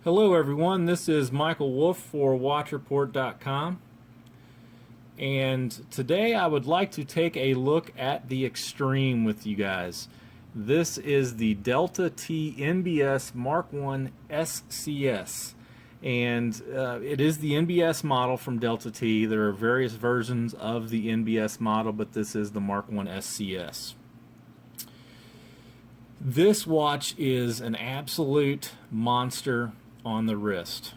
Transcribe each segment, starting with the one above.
Hello everyone, this is Michael Wolfe for WatchReport.com, and today I would like to take a look at the Extreme with you guys. This is the DELTAt NBS Mark I SCS, and it is the NBS model from DELTAt. There are various versions of the NBS model, but this is the Mark I SCS. This watch is an absolute monster on the wrist.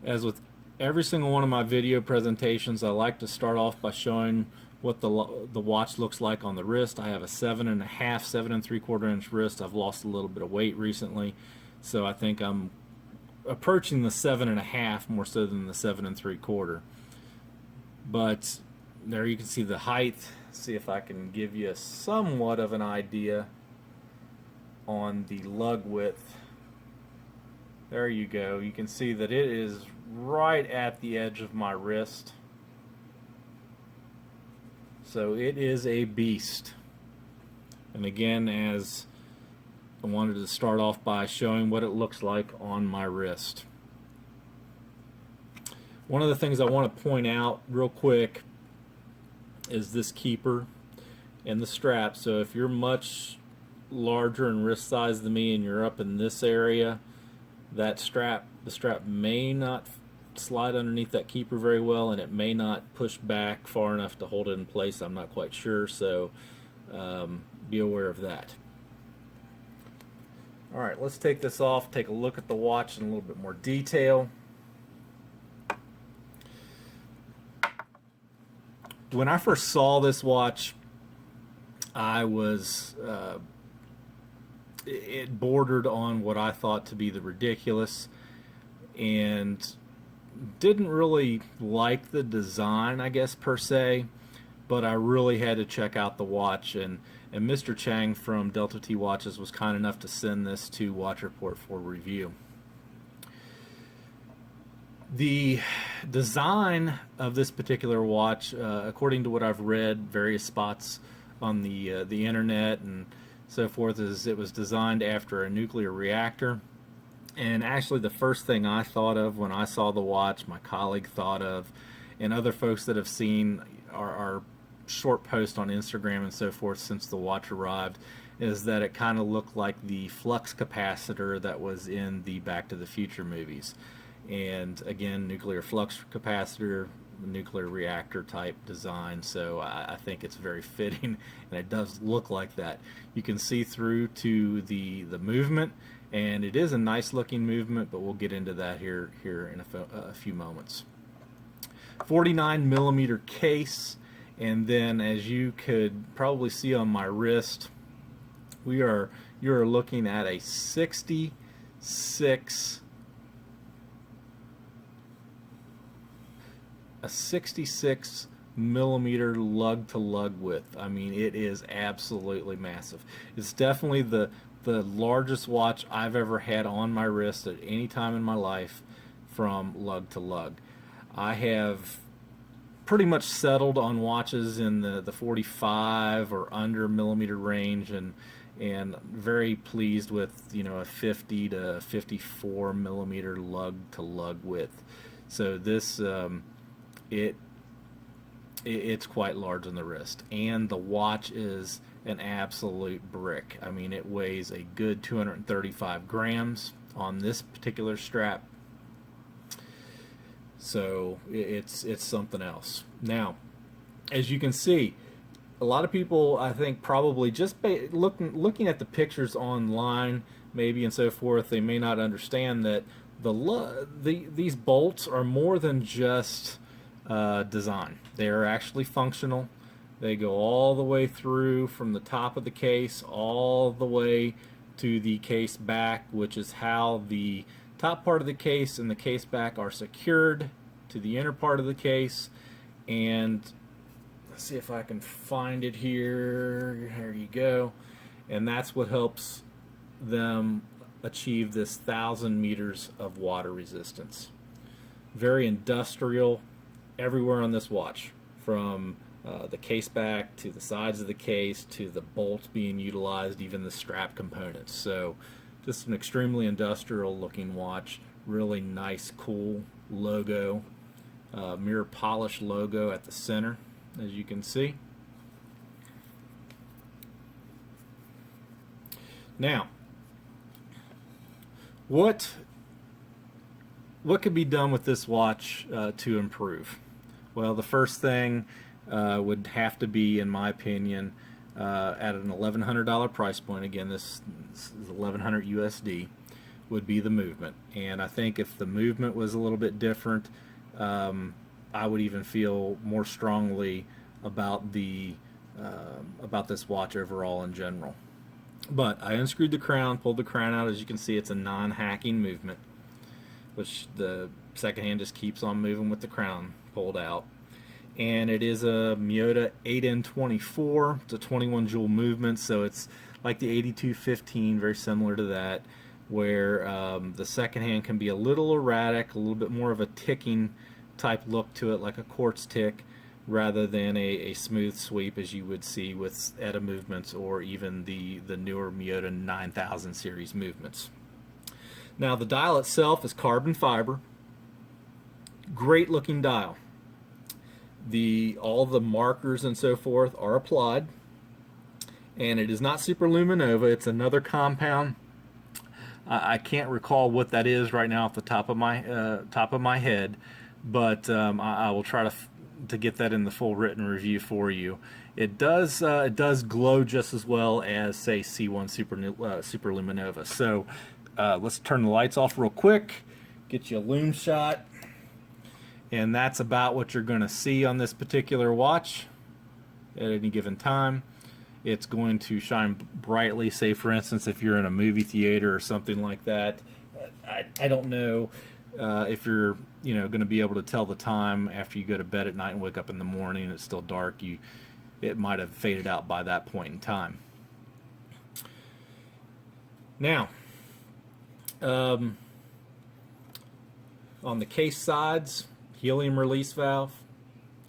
As with every single one of my video presentations, I like to start off by showing what the watch looks like on the wrist. I have a 7.5, 7.75 inch wrist. I've lost a little bit of weight recently, so I think I'm approaching the 7.5 more so than the 7.75. But there you can see the height. See if I can give you somewhat of an idea on the lug width. There you go. You can see that it is right at the edge of my wrist. So it is a beast. And again, as I wanted to start off by showing what it looks like on my wrist. One of the things I want to point out real quick is this keeper and the strap. So if you're much larger in wrist size than me and you're up in this area, the strap may not slide underneath that keeper very well, and it may not push back far enough to hold it in place. I'm not quite sure, so be aware of that. Alright, let's take this off, take a look at the watch in a little bit more detail. When I first saw this watch, I was it bordered on what I thought to be the ridiculous, and didn't really like the design, I guess, per se, but I really had to check out the watch, and Mr. Chang from DELTAt Watches was kind enough to send this to Watch Report for review. The design of this particular watch, according to what I've read, various spots on the internet and so forth, is it was designed after a nuclear reactor. And actually the first thing I thought of when I saw the watch, my colleague thought of, and other folks that have seen our short post on Instagram and so forth since the watch arrived, is that it kind of looked like the flux capacitor that was in the Back to the Future movies. And again, nuclear flux capacitor, nuclear reactor type design, so I think it's very fitting, and it does look like that. You can see through to the movement, and it is a nice looking movement, but we'll get into that here in a few moments. 49mm case, and then as you could probably see on my wrist, you're looking at a 66 millimeter lug to lug width. I mean, it is absolutely massive. It's definitely the largest watch I've ever had on my wrist at any time in my life from lug to lug. I have pretty much settled on watches in the 45 or under millimeter range, and very pleased with, you know, a 50 to 54 millimeter lug to lug width. So this it's quite large on the wrist, and the watch is an absolute brick. I mean, it weighs a good 235 grams on this particular strap, so it's something else. Now, as you can see, a lot of people, I think, probably just looking at the pictures online, maybe, and so forth, they may not understand that these bolts are more than just design. They are actually functional. They go all the way through from the top of the case all the way to the case back, which is how the top part of the case and the case back are secured to the inner part of the case. And let's see if I can find it here. There you go. And that's what helps them achieve this 1,000 meters of water resistance. Very industrial everywhere on this watch, from the case back to the sides of the case to the bolts being utilized, even the strap components. So Just an extremely industrial looking watch. Really nice, cool logo. Mirror polish logo at the center, as you can see. Now, what could be done with this watch to improve? Well, the first thing would have to be, in my opinion, at an $1,100 price point. Again, this is $1,100 USD. Would be the movement, and I think if the movement was a little bit different, I would even feel more strongly about about this watch overall in general. But I unscrewed the crown, pulled the crown out. As you can see, it's a non-hacking movement, which the second hand just keeps on moving with the crown pulled out. And it is a Miyota 8N24. It's a 21 jewel movement, so it's like the 8215, very similar to that, where the second hand can be a little erratic, a little bit more of a ticking type look to it, like a quartz tick, rather than a smooth sweep as you would see with ETA movements or even the newer Miyota 9000 series movements. Now, the dial itself is carbon fiber. Great looking dial. All the markers and so forth are applied, and it is not super luminova. It's another compound. I can't recall what that is right now off the top of my head, but I will try to get that in the full written review for you. It does glow just as well as, say, C1 Super Luminova. So let's turn the lights off real quick, get you a lume shot, and that's about what you're going to see on this particular watch at any given time. It's going to shine brightly. Say, for instance, if you're in a movie theater or something like that. I don't know if you're going to be able to tell the time after you go to bed at night and wake up in the morning and it's still dark. It might have faded out by that point in time. Now, on the case sides, helium release valve,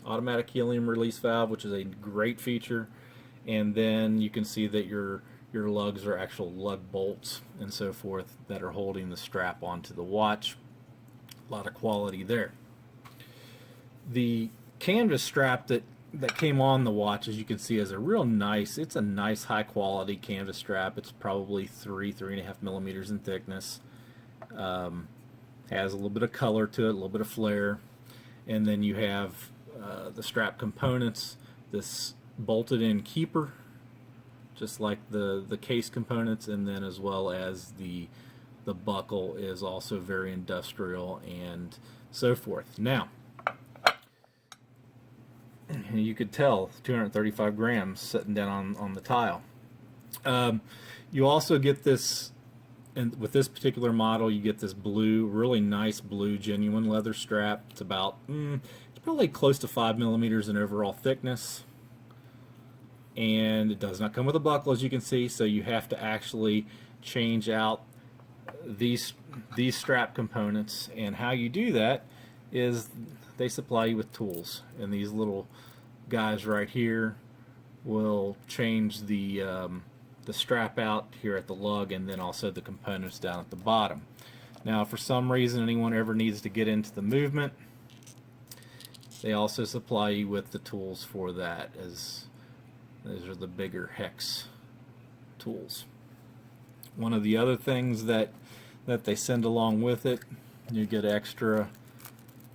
automatic helium release valve, which is a great feature. And then you can see that your lugs are actual lug bolts and so forth that are holding the strap onto the watch. A lot of quality there. The canvas strap that came on the watch, as you can see, is it's a nice high quality canvas strap. It's probably 3.5 millimeters in thickness. Has a little bit of color to it, a little bit of flare. And then you have the strap components, this bolted in keeper, just like the case components, and then as well as the buckle is also very industrial and so forth. Now, you could tell 235 grams sitting down on the tile. You also get this, and with this particular model, you get this blue, really nice blue genuine leather strap. It's about it's probably close to 5 millimeters in overall thickness. And it does not come with a buckle, as you can see, so you have to actually change out these strap components. And how you do that is they supply you with tools, and these little guys right here will change the strap out here at the lug, and then also the components down at the bottom. Now, if for some reason anyone ever needs to get into the movement, they also supply you with the tools for that, as those are the bigger hex tools. One of the other things that they send along with it, you get extra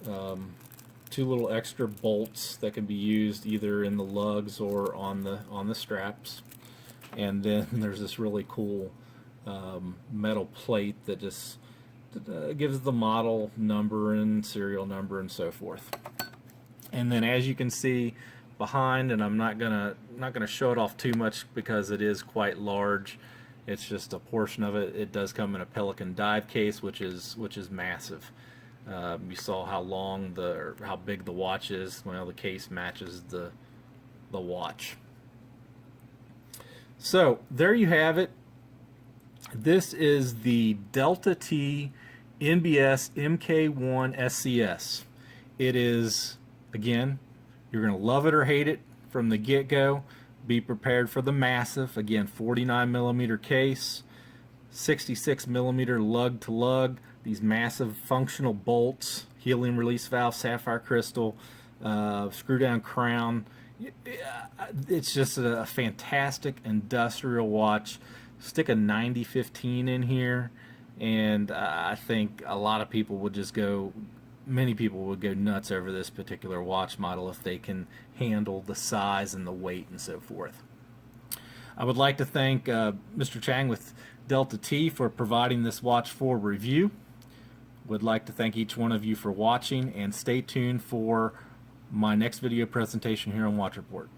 2 little extra bolts that can be used either in the lugs or on the straps. And then there's this really cool metal plate that just gives the model number and serial number and so forth. And then, as you can see behind, and I'm not gonna show it off too much because it is quite large. It's just a portion of it. It does come in a Pelican dive case, which is massive. You saw how big the watch is. Well, the case matches the watch. So there you have it. This is the DELTAt NBS MK1 SCS. It is, again, you're going to love it or hate it from the get-go. Be prepared for the massive, again, 49 millimeter case, 66 millimeter lug to lug, these massive functional bolts, helium release valve, sapphire crystal, screw down crown. It's just a fantastic industrial watch. Stick a 9015 in here, and I think a lot of people would just go, many people would go nuts over this particular watch model if they can handle the size and the weight and so forth. I would like to thank Mr. Chang with Delta T for providing this watch for review. Would like to thank each one of you for watching, and stay tuned for my next video presentation here on Watch Report.